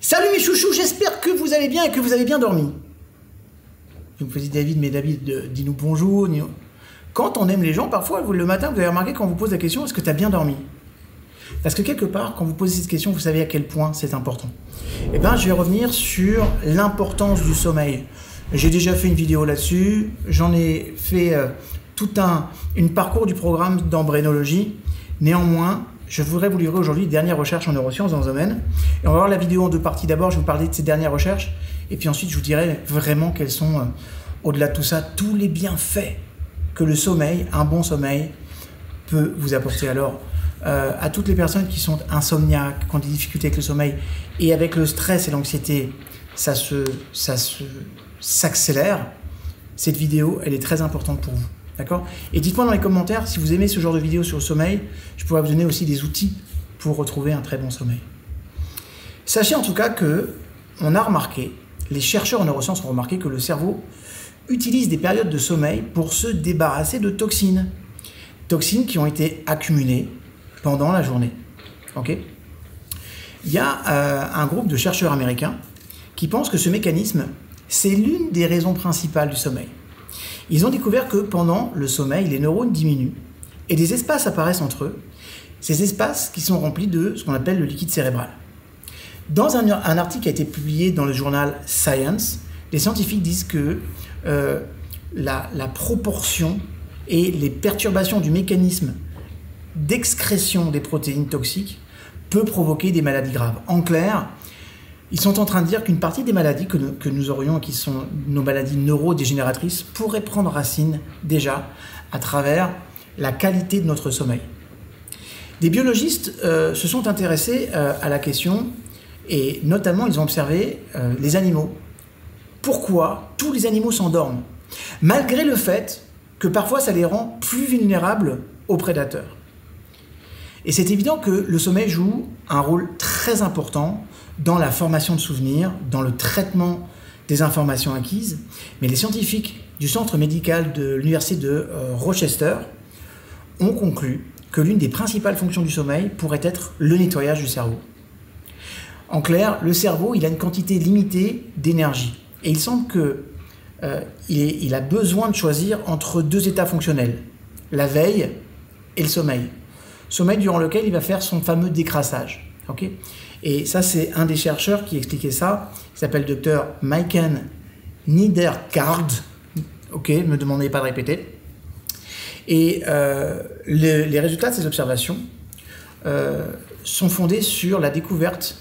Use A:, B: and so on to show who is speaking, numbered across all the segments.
A: Salut mes chouchous, j'espère que vous allez bien et que vous avez bien dormi. Vous me posez David, mais David, dis-nous bonjour. Quand on aime les gens, parfois, le matin, vous avez remarqué quand on vous pose la question, est-ce que tu as bien dormi? Parce que quelque part, quand vous posez cette question, vous savez à quel point c'est important. Eh bien, je vais revenir sur l'importance du sommeil. J'ai déjà fait une vidéo là-dessus, j'en ai fait tout un parcours du programme d'embryologie. Néanmoins, je voudrais vous livrer aujourd'hui les dernières recherches en neurosciences dans ce domaine. Et on va voir la vidéo en deux parties. D'abord, je vais vous parler de ces dernières recherches. Et puis ensuite, je vous dirai vraiment quels sont, au-delà de tout ça, tous les bienfaits que le sommeil, un bon sommeil, peut vous apporter. Alors, à toutes les personnes qui sont insomniaques, qui ont des difficultés avec le sommeil, et avec le stress et l'anxiété, ça s'accélère. Cette vidéo, elle est très importante pour vous. D'accord? Et dites-moi dans les commentaires si vous aimez ce genre de vidéo sur le sommeil, je pourrais vous donner aussi des outils pour retrouver un très bon sommeil. Sachez en tout cas que on a remarqué, les chercheurs en neurosciences ont remarqué que le cerveau utilise des périodes de sommeil pour se débarrasser de toxines. Toxines qui ont été accumulées pendant la journée. Ok? Il y a un groupe de chercheurs américains qui pensent que ce mécanisme, c'est l'une des raisons principales du sommeil. Ils ont découvert que pendant le sommeil, les neurones diminuent et des espaces apparaissent entre eux. Ces espaces qui sont remplis de ce qu'on appelle le liquide cérébral. Dans un article qui a été publié dans le journal Science, les scientifiques disent que la proportion et les perturbations du mécanisme d'excrétion des protéines toxiques peut provoquer des maladies graves. En clair, ils sont en train de dire qu'une partie des maladies que nous aurions, qui sont nos maladies neurodégénératrices, pourraient prendre racine déjà à travers la qualité de notre sommeil. Des biologistes se sont intéressés à la question et notamment ils ont observé les animaux. Pourquoi tous les animaux s'endorment? Malgré le fait que parfois ça les rend plus vulnérables aux prédateurs. Et c'est évident que le sommeil joue un rôle très important dans la formation de souvenirs, dans le traitement des informations acquises. Mais les scientifiques du centre médical de l'université de Rochester ont conclu que l'une des principales fonctions du sommeil pourrait être le nettoyage du cerveau. En clair, le cerveau, il a une quantité limitée d'énergie. Et il semble qu'il a besoin de choisir entre deux états fonctionnels, la veille et le sommeil. Sommeil durant lequel il va faire son fameux décrassage. Okay? Et ça, c'est un des chercheurs qui expliquait ça. Il s'appelle Dr. Maiken Niedergaard. Ok, ne me demandez pas de répéter. Et les résultats de ces observations sont fondés sur la découverte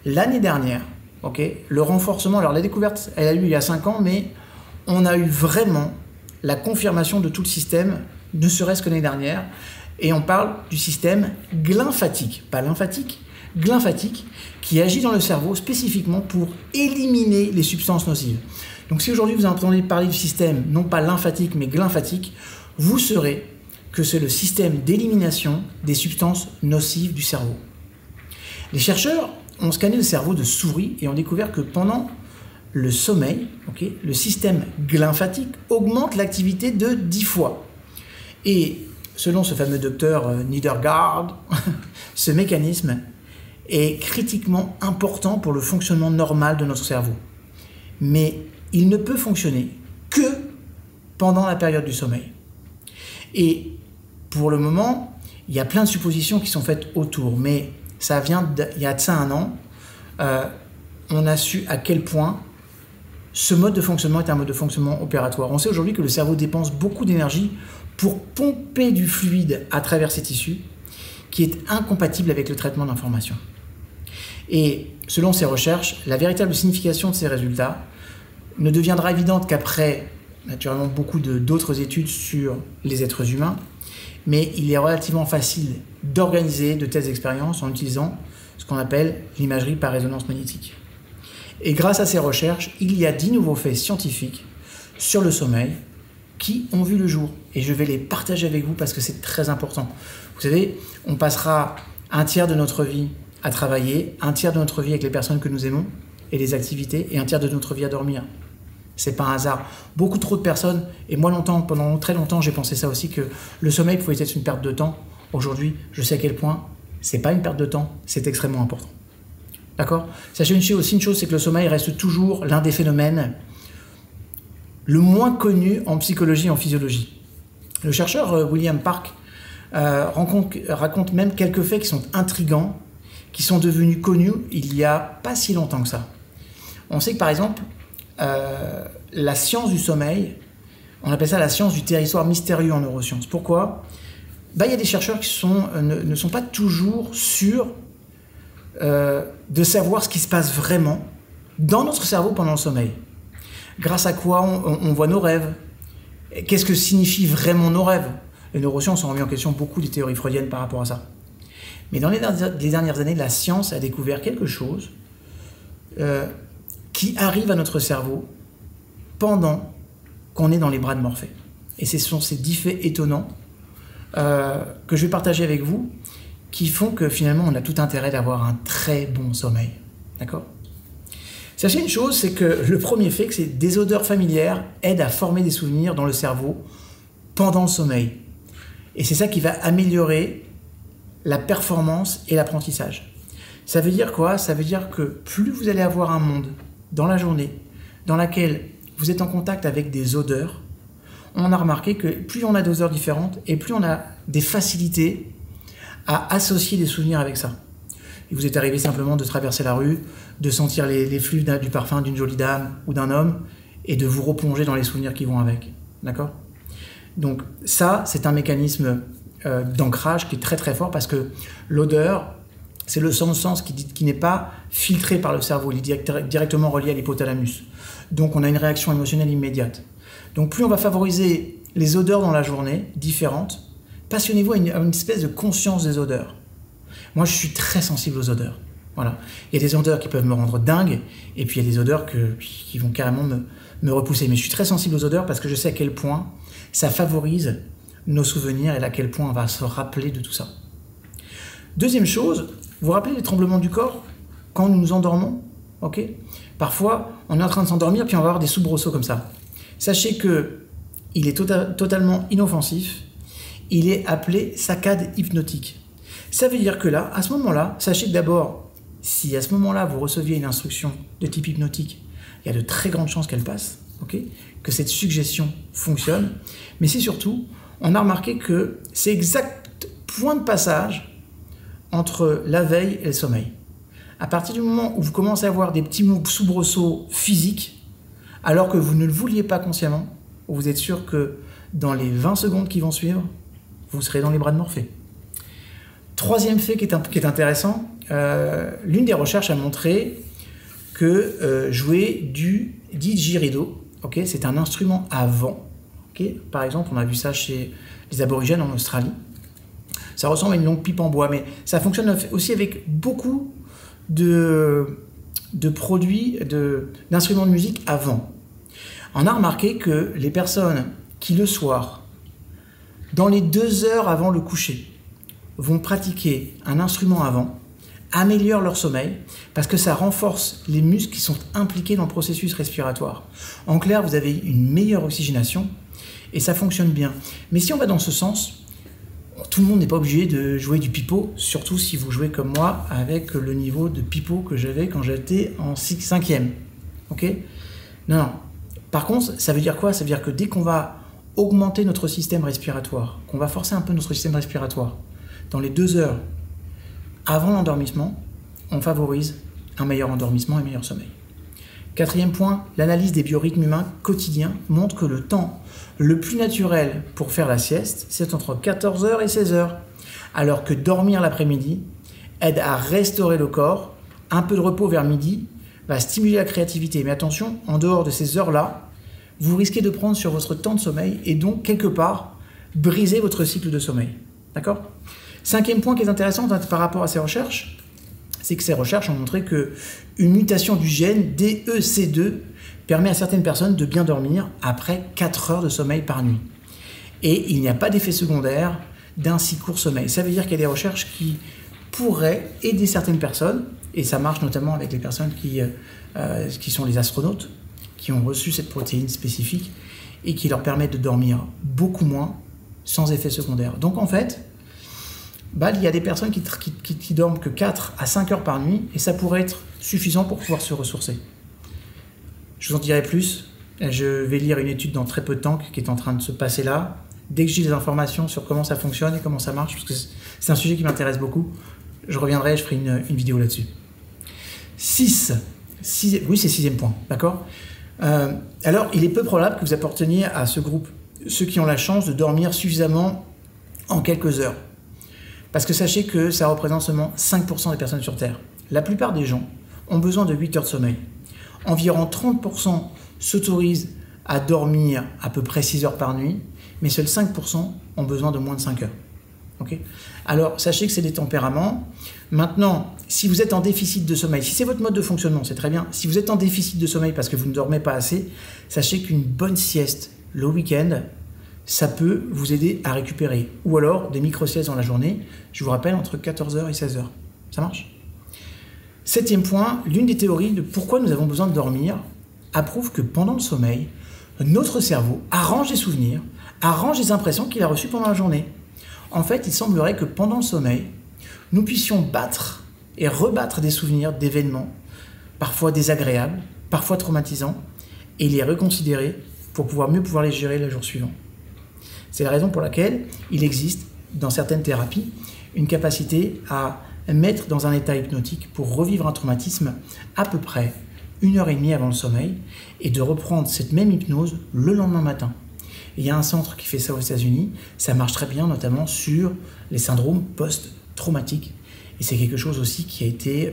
A: l'année dernière. Okay? Le renforcement, alors la découverte, elle a eu il y a 5 ans, mais on a eu vraiment la confirmation de tout le système, ne serait-ce que l'année dernière. Et on parle du système glymphatique, pas lymphatique, glymphatique, qui agit dans le cerveau spécifiquement pour éliminer les substances nocives. Donc si aujourd'hui vous entendez parler du système, non pas lymphatique, mais glymphatique, vous saurez que c'est le système d'élimination des substances nocives du cerveau. Les chercheurs ont scanné le cerveau de souris et ont découvert que pendant le sommeil, le système glymphatique augmente l'activité de 10 fois. Et selon ce fameux docteur Niedergaard, ce mécanisme est critiquement important pour le fonctionnement normal de notre cerveau. Mais il ne peut fonctionner que pendant la période du sommeil. Et pour le moment, il y a plein de suppositions qui sont faites autour, mais ça vient il y a de ça 1 an, on a su à quel point ce mode de fonctionnement est un mode de fonctionnement opératoire. On sait aujourd'hui que le cerveau dépense beaucoup d'énergie pour pomper du fluide à travers ces tissus qui est incompatible avec le traitement d'informations. Et selon ces recherches, la véritable signification de ces résultats ne deviendra évidente qu'après, naturellement, beaucoup d'autres études sur les êtres humains, mais il est relativement facile d'organiser de telles expériences en utilisant ce qu'on appelle l'imagerie par résonance magnétique. Et grâce à ces recherches, il y a 10 nouveaux faits scientifiques sur le sommeil qui ont vu le jour. Et je vais les partager avec vous parce que c'est très important. Vous savez, on passera un tiers de notre vie à travailler, un tiers de notre vie avec les personnes que nous aimons et les activités, et un tiers de notre vie à dormir. C'est pas un hasard. Beaucoup trop de personnes, et moi pendant très longtemps, j'ai pensé ça aussi, que le sommeil pouvait être une perte de temps. Aujourd'hui, je sais à quel point c'est pas une perte de temps, c'est extrêmement important. D'accord? Sachez aussi une chose, c'est que le sommeil reste toujours l'un des phénomènes le moins connu en psychologie et en physiologie. Le chercheur William Park raconte même quelques faits qui sont intrigants, qui sont devenus connus il n'y a pas si longtemps que ça. On sait que par exemple, la science du sommeil, on appelle ça la science du territoire mystérieux en neurosciences. Pourquoi? Il y a des chercheurs qui ne sont pas toujours sûrs de savoir ce qui se passe vraiment dans notre cerveau pendant le sommeil. Grâce à quoi on voit nos rêves? Qu'est-ce que signifient vraiment nos rêves? Les neurosciences ont remis en question beaucoup des théories freudiennes par rapport à ça. Mais dans les dernières années, la science a découvert quelque chose qui arrive à notre cerveau pendant qu'on est dans les bras de Morphée. Et ce sont ces 10 faits étonnants que je vais partager avec vous qui font que finalement on a tout intérêt d'avoir un très bon sommeil. D'accord? Sachez une chose, c'est que le premier fait, c'est que des odeurs familières aident à former des souvenirs dans le cerveau pendant le sommeil. Et c'est ça qui va améliorer la performance et l'apprentissage. Ça veut dire quoi? Ça veut dire que plus vous allez avoir un monde dans la journée dans laquelle vous êtes en contact avec des odeurs, on a remarqué que plus on a des odeurs différentes et plus on a des facilités à associer des souvenirs avec ça. Il vous est arrivé simplement de traverser la rue, de sentir les flux du parfum d'une jolie dame ou d'un homme et de vous replonger dans les souvenirs qui vont avec. D'accord? Donc ça, c'est un mécanisme d'ancrage qui est très très fort parce que l'odeur, c'est le sens qui n'est pas filtré par le cerveau, il est directement relié à l'hypothalamus. Donc on a une réaction émotionnelle immédiate. Donc plus on va favoriser les odeurs dans la journée, différentes, passionnez-vous à une espèce de conscience des odeurs. Moi, je suis très sensible aux odeurs. Voilà. Il y a des odeurs qui peuvent me rendre dingue, et puis il y a des odeurs qui vont carrément me repousser. Mais je suis très sensible aux odeurs parce que je sais à quel point ça favorise nos souvenirs et à quel point on va se rappeler de tout ça. Deuxième chose, vous vous rappelez les tremblements du corps quand nous nous endormons? Ok. Parfois, on est en train de s'endormir, puis on va avoir des soubresauts comme ça. Sachez qu'il est totalement inoffensif. Il est appelé saccade hypnotique. Ça veut dire que là, à ce moment-là, sachez que d'abord, si à ce moment-là, vous receviez une instruction de type hypnotique, il y a de très grandes chances qu'elle passe, okay, que cette suggestion fonctionne. Mais c'est surtout, on a remarqué que c'est exact point de passage entre la veille et le sommeil. À partir du moment où vous commencez à avoir des petits soubresauts physiques, alors que vous ne le vouliez pas consciemment, vous êtes sûr que dans les 20 secondes qui vont suivre, vous serez dans les bras de Morphée. Troisième fait qui est intéressant, l'une des recherches a montré que jouer du didgeridoo, okay, c'est un instrument à vent. Okay, par exemple, on a vu ça chez les aborigènes en Australie. Ça ressemble à une longue pipe en bois, mais ça fonctionne aussi avec beaucoup de produits, d'instruments de musique à vent. On a remarqué que les personnes qui, le soir, dans les 2 heures avant le coucher, vont pratiquer un instrument à vent, améliorent leur sommeil, parce que ça renforce les muscles qui sont impliqués dans le processus respiratoire. En clair, vous avez une meilleure oxygénation, et ça fonctionne bien. Mais si on va dans ce sens, tout le monde n'est pas obligé de jouer du pipeau, surtout si vous jouez comme moi, avec le niveau de pipeau que j'avais quand j'étais en 5e. Okay? Non. Par contre, ça veut dire quoi? Ça veut dire que dès qu'on va augmenter notre système respiratoire, qu'on va forcer un peu notre système respiratoire, dans les 2 heures avant l'endormissement, on favorise un meilleur endormissement et un meilleur sommeil. 4e point, l'analyse des biorhythmes humains quotidiens montre que le temps le plus naturel pour faire la sieste, c'est entre 14h et 16h, alors que dormir l'après-midi aide à restaurer le corps. Un peu de repos vers midi va stimuler la créativité. Mais attention, en dehors de ces heures-là, vous risquez de prendre sur votre temps de sommeil et donc, quelque part, briser votre cycle de sommeil. D'accord ? 5e point qui est intéressant par rapport à ces recherches, c'est que ces recherches ont montré qu'une mutation du gène DEC2 permet à certaines personnes de bien dormir après 4 heures de sommeil par nuit. Et il n'y a pas d'effet secondaire d'un si court sommeil. Ça veut dire qu'il y a des recherches qui pourraient aider certaines personnes, et ça marche notamment avec les personnes qui sont les astronautes, qui ont reçu cette protéine spécifique et qui leur permet de dormir beaucoup moins sans effet secondaire. Donc en fait, bah, il y a des personnes qui dorment que 4 à 5 heures par nuit, et ça pourrait être suffisant pour pouvoir se ressourcer. Je vous en dirai plus. Je vais lire une étude dans très peu de temps qui est en train de se passer là. Dès que j'ai des informations sur comment ça fonctionne et comment ça marche, parce que c'est un sujet qui m'intéresse beaucoup, je reviendrai, je ferai une vidéo là-dessus. 6. Oui, c'est 6e point, d'accord. Alors, il est peu probable que vous apparteniez à ce groupe, ceux qui ont la chance de dormir suffisamment en quelques heures. Parce que sachez que ça représente seulement 5% des personnes sur Terre. La plupart des gens ont besoin de 8 heures de sommeil. Environ 30% s'autorisent à dormir à peu près 6 heures par nuit, mais seuls 5% ont besoin de moins de 5 heures. Okay. Alors, sachez que c'est des tempéraments. Maintenant, si vous êtes en déficit de sommeil, si c'est votre mode de fonctionnement, c'est très bien. Si vous êtes en déficit de sommeil parce que vous ne dormez pas assez, sachez qu'une bonne sieste le week-end, ça peut vous aider à récupérer. Ou alors, des micro-siestes dans la journée, je vous rappelle, entre 14h et 16h. Ça marche ? 7e point, l'une des théories de pourquoi nous avons besoin de dormir approuve que pendant le sommeil, notre cerveau arrange des souvenirs, arrange des impressions qu'il a reçues pendant la journée. En fait, il semblerait que pendant le sommeil, nous puissions battre et rebattre des souvenirs d'événements, parfois désagréables, parfois traumatisants, et les reconsidérer pour mieux pouvoir les gérer le jour suivant. C'est la raison pour laquelle il existe, dans certaines thérapies, une capacité à mettre dans un état hypnotique pour revivre un traumatisme à peu près 1h30 avant le sommeil et de reprendre cette même hypnose le lendemain matin. Il y a un centre qui fait ça aux États-Unis, ça marche très bien, notamment sur les syndromes post-traumatiques. Et c'est quelque chose aussi qui a été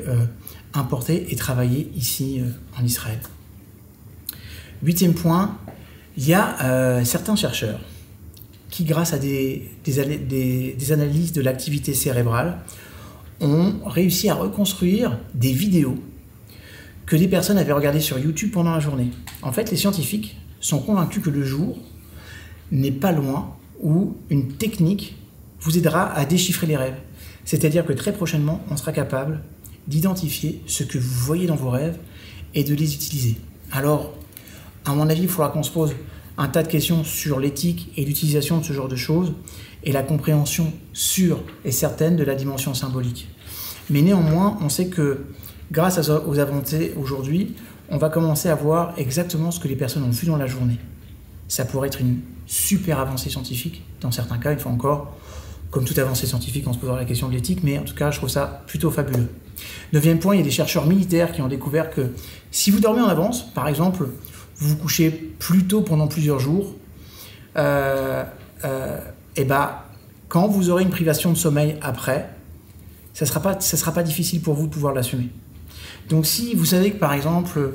A: importé et travaillé ici en Israël. 8e point, il y a certains chercheurs qui, grâce à des analyses de l'activité cérébrale, ont réussi à reconstruire des vidéos que des personnes avaient regardées sur YouTube pendant la journée. En fait, les scientifiques sont convaincus que le jour n'est pas loin où une technique vous aidera à déchiffrer les rêves. C'est-à-dire que très prochainement, on sera capable d'identifier ce que vous voyez dans vos rêves et de les utiliser. Alors, à mon avis, il faudra qu'on se pose un tas de questions sur l'éthique et l'utilisation de ce genre de choses et la compréhension sûre et certaine de la dimension symbolique. Mais néanmoins, on sait que grâce aux avancées aujourd'hui, on va commencer à voir exactement ce que les personnes ont vu dans la journée. Ça pourrait être une super avancée scientifique. Dans certains cas, une fois encore, comme toute avancée scientifique, on se posera la question de l'éthique, mais en tout cas, je trouve ça plutôt fabuleux. 9e point, il y a des chercheurs militaires qui ont découvert que si vous dormez en avance, par exemple, vous vous couchez plus tôt pendant plusieurs jours, et quand vous aurez une privation de sommeil après, ça sera pas difficile pour vous de pouvoir l'assumer. Donc si vous savez que par exemple,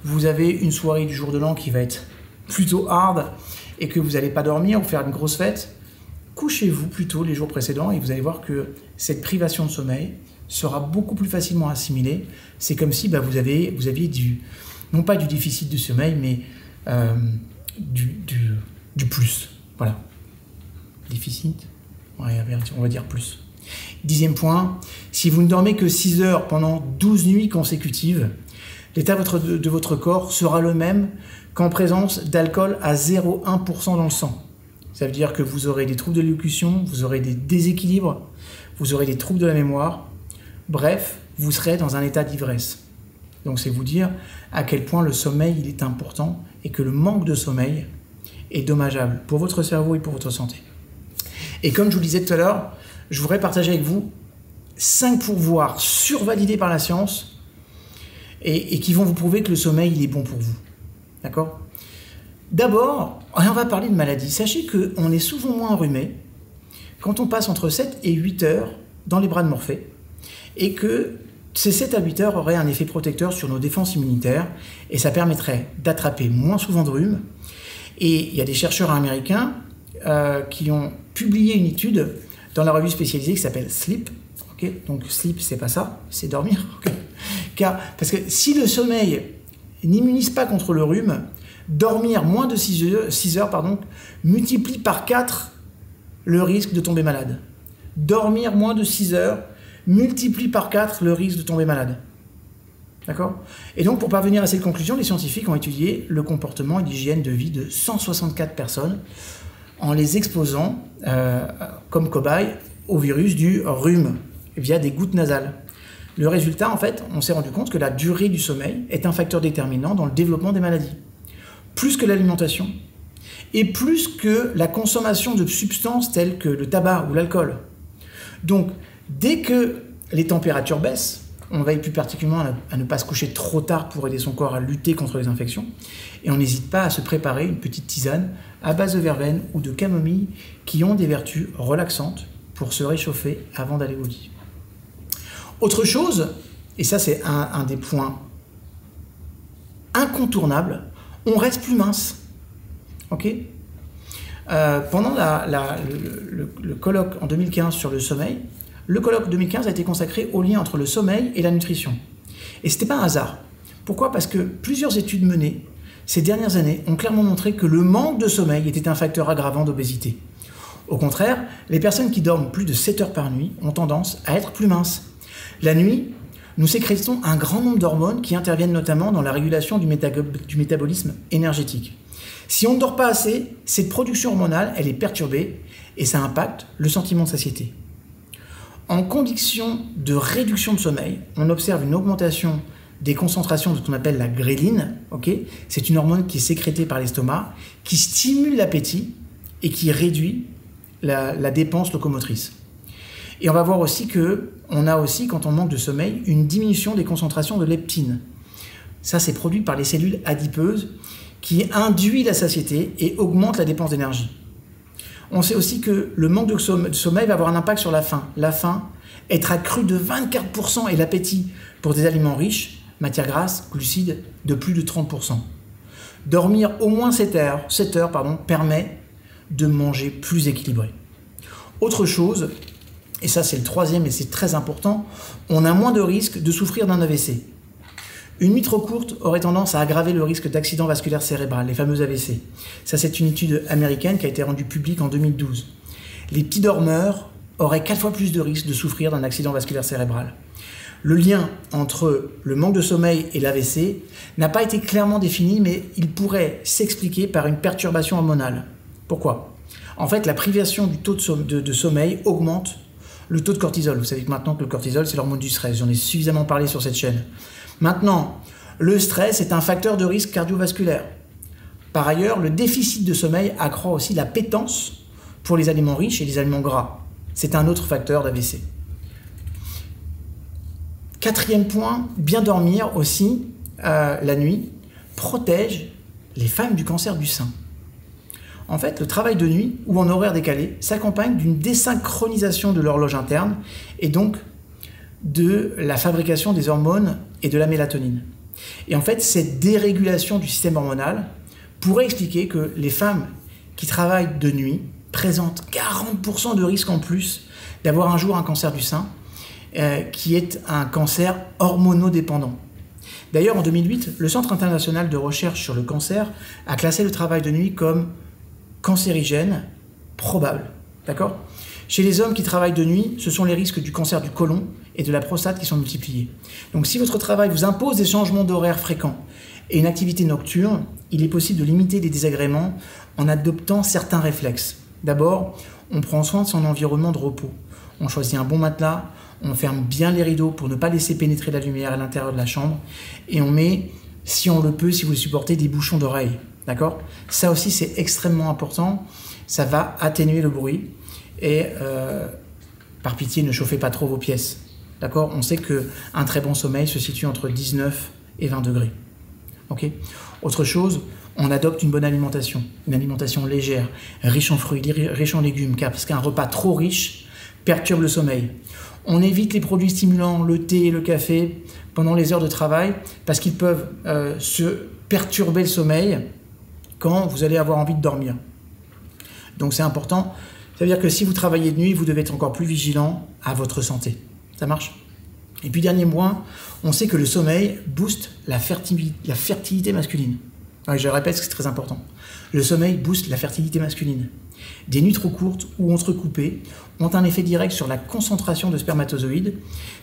A: vous avez une soirée du jour de l'an qui va être plutôt hard et que vous n'allez pas dormir ou faire une grosse fête, couchez-vous plutôt les jours précédents et vous allez voir que cette privation de sommeil sera beaucoup plus facilement assimilée. C'est comme si vous aviez non pas du déficit de sommeil, mais du plus. Voilà. Déficit, ouais, on va dire plus. 10e point, si vous ne dormez que 6 heures pendant 12 nuits consécutives, l'état de votre corps sera le même qu'en présence d'alcool à 0,1% dans le sang. Ça veut dire que vous aurez des troubles de l'élocution, vous aurez des déséquilibres, vous aurez des troubles de la mémoire. Bref, vous serez dans un état d'ivresse. Donc c'est vous dire à quel point le sommeil il est important et que le manque de sommeil est dommageable pour votre cerveau et pour votre santé. Et comme je vous le disais tout à l'heure, je voudrais partager avec vous 5 pourvoirs survalidés par la science et qui vont vous prouver que le sommeil il est bon pour vous. D'accord ? D'abord, on va parler de maladies. Sachez qu'on est souvent moins enrhumé quand on passe entre 7 et 8 heures dans les bras de Morphée et que ces 7 à 8 heures auraient un effet protecteur sur nos défenses immunitaires et ça permettrait d'attraper moins souvent de rhume. Et il y a des chercheurs américains qui ont publié une étude dans la revue spécialisée qui s'appelle Sleep. Okay, donc sleep, c'est pas ça, c'est dormir. Okay. Parce que si le sommeil n'immunise pas contre le rhume, dormir moins de 6 heures multiplie par 4 le risque de tomber malade. Dormir moins de 6 heures multiplie par 4 le risque de tomber malade. D'accord ? Et donc, pour parvenir à cette conclusion, les scientifiques ont étudié le comportement et l'hygiène de vie de 164 personnes en les exposant comme cobayes au virus du rhume via des gouttes nasales. Le résultat, en fait, on s'est rendu compte que la durée du sommeil est un facteur déterminant dans le développement des maladies. Plus que l'alimentation et plus que la consommation de substances telles que le tabac ou l'alcool. Donc, dès que les températures baissent, on veille plus particulièrement à ne pas se coucher trop tard pour aider son corps à lutter contre les infections. Et on n'hésite pas à se préparer une petite tisane à base de verveine ou de camomille qui ont des vertus relaxantes pour se réchauffer avant d'aller au lit. Autre chose, et ça c'est un des points incontournables, on reste plus mince. Ok ? Pendant le colloque en 2015 sur le sommeil, le colloque 2015 a été consacré au lien entre le sommeil et la nutrition. Et ce n'était pas un hasard. Pourquoi ? Parce que plusieurs études menées ces dernières années ont clairement montré que le manque de sommeil était un facteur aggravant d'obésité. Au contraire, les personnes qui dorment plus de 7 heures par nuit ont tendance à être plus minces. La nuit, nous sécrétons un grand nombre d'hormones qui interviennent notamment dans la régulation du métabolisme énergétique. Si on ne dort pas assez, cette production hormonale, elle est perturbée et ça impacte le sentiment de satiété. En condition de réduction de sommeil, on observe une augmentation des concentrations de ce qu'on appelle la gréline. Okay ? C'est une hormone qui est sécrétée par l'estomac, qui stimule l'appétit et qui réduit la dépense locomotrice. Et on va voir aussi qu'on a aussi, quand on manque de sommeil, une diminution des concentrations de leptine. Ça, c'est produit par les cellules adipeuses qui induit la satiété et augmente la dépense d'énergie. On sait aussi que le manque de sommeil va avoir un impact sur la faim. La faim être accrue de 24% et l'appétit pour des aliments riches, matières grasses, glucides, de plus de 30%. Dormir au moins 7 heures permet de manger plus équilibré. Autre chose, et ça c'est le troisième et c'est très important, on a moins de risques de souffrir d'un AVC. Une nuit trop courte aurait tendance à aggraver le risque d'accident vasculaire cérébral, les fameux AVC. Ça, c'est une étude américaine qui a été rendue publique en 2012. Les petits dormeurs auraient 4 fois plus de risques de souffrir d'un accident vasculaire cérébral. Le lien entre le manque de sommeil et l'AVC n'a pas été clairement défini, mais il pourrait s'expliquer par une perturbation hormonale. Pourquoi ? En fait, la privation du taux de sommeil augmente le taux de cortisol. Vous savez que maintenant que le cortisol, c'est l'hormone du stress. J'en ai suffisamment parlé sur cette chaîne. Maintenant, le stress est un facteur de risque cardiovasculaire. Par ailleurs, le déficit de sommeil accroît aussi la pétence pour les aliments riches et les aliments gras. C'est un autre facteur d'AVC. Quatrième point, bien dormir aussi la nuit protège les femmes du cancer du sein. En fait, le travail de nuit ou en horaire décalé s'accompagne d'une désynchronisation de l'horloge interne et donc de la fabrication des hormones et de la mélatonine. Et en fait, cette dérégulation du système hormonal pourrait expliquer que les femmes qui travaillent de nuit présentent 40% de risque en plus d'avoir un jour un cancer du sein, qui est un cancer hormonodépendant. D'ailleurs, en 2008, le Centre international de recherche sur le cancer a classé le travail de nuit comme cancérigène probable. D'accord ? Chez les hommes qui travaillent de nuit, ce sont les risques du cancer du côlon et de la prostate qui sont multipliés. Donc si votre travail vous impose des changements d'horaire fréquents et une activité nocturne, il est possible de limiter les désagréments en adoptant certains réflexes. D'abord, on prend soin de son environnement de repos. On choisit un bon matelas, on ferme bien les rideaux pour ne pas laisser pénétrer la lumière à l'intérieur de la chambre et on met, si on le peut, si vous le supportez, des bouchons d'oreille. D'accord ? Ça aussi, c'est extrêmement important. Ça va atténuer le bruit. Et par pitié, ne chauffez pas trop vos pièces. D'accord ? On sait qu'un très bon sommeil se situe entre 19 et 20 degrés. Okay ? Autre chose, on adopte une bonne alimentation. Une alimentation légère, riche en fruits, riche en légumes, parce qu'un repas trop riche perturbe le sommeil. On évite les produits stimulants, le thé et le café pendant les heures de travail parce qu'ils peuvent se perturber le sommeil quand vous allez avoir envie de dormir. Donc c'est important. Ça veut dire que si vous travaillez de nuit, vous devez être encore plus vigilant à votre santé. Ça marche ? Et puis dernier point, on sait que le sommeil booste la fertilité masculine. Ouais, je répète, c'est très important. Le sommeil booste la fertilité masculine. Des nuits trop courtes ou entrecoupées ont un effet direct sur la concentration de spermatozoïdes.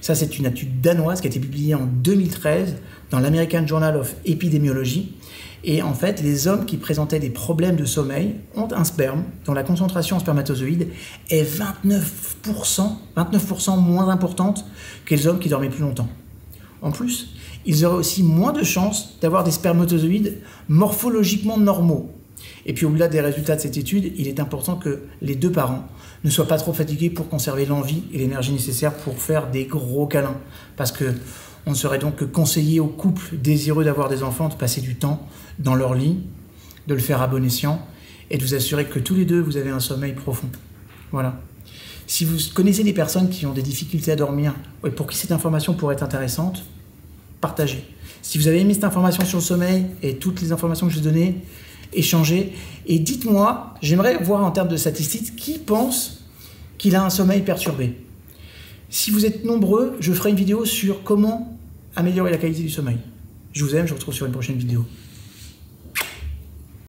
A: Ça, c'est une étude danoise qui a été publiée en 2013 dans l'American Journal of Epidemiology. Et en fait, les hommes qui présentaient des problèmes de sommeil ont un sperme dont la concentration en spermatozoïdes est 29% moins importante que les hommes qui dormaient plus longtemps. En plus, ils auraient aussi moins de chances d'avoir des spermatozoïdes morphologiquement normaux. Et puis au-delà des résultats de cette étude, il est important que les deux parents ne soient pas trop fatigués pour conserver l'envie et l'énergie nécessaires pour faire des gros câlins. Parce que on serait donc conseillé aux couples désireux d'avoir des enfants de passer du temps dans leur lit, de le faire à bon escient et de vous assurer que tous les deux vous avez un sommeil profond. Voilà. Si vous connaissez des personnes qui ont des difficultés à dormir et pour qui cette information pourrait être intéressante, partagez. Si vous avez aimé cette information sur le sommeil et toutes les informations que je vous ai données, échangez et dites-moi, j'aimerais voir en termes de statistiques, qui pense qu'il a un sommeil perturbé. Si vous êtes nombreux, je ferai une vidéo sur comment améliorer la qualité du sommeil. Je vous aime, je vous retrouve sur une prochaine vidéo.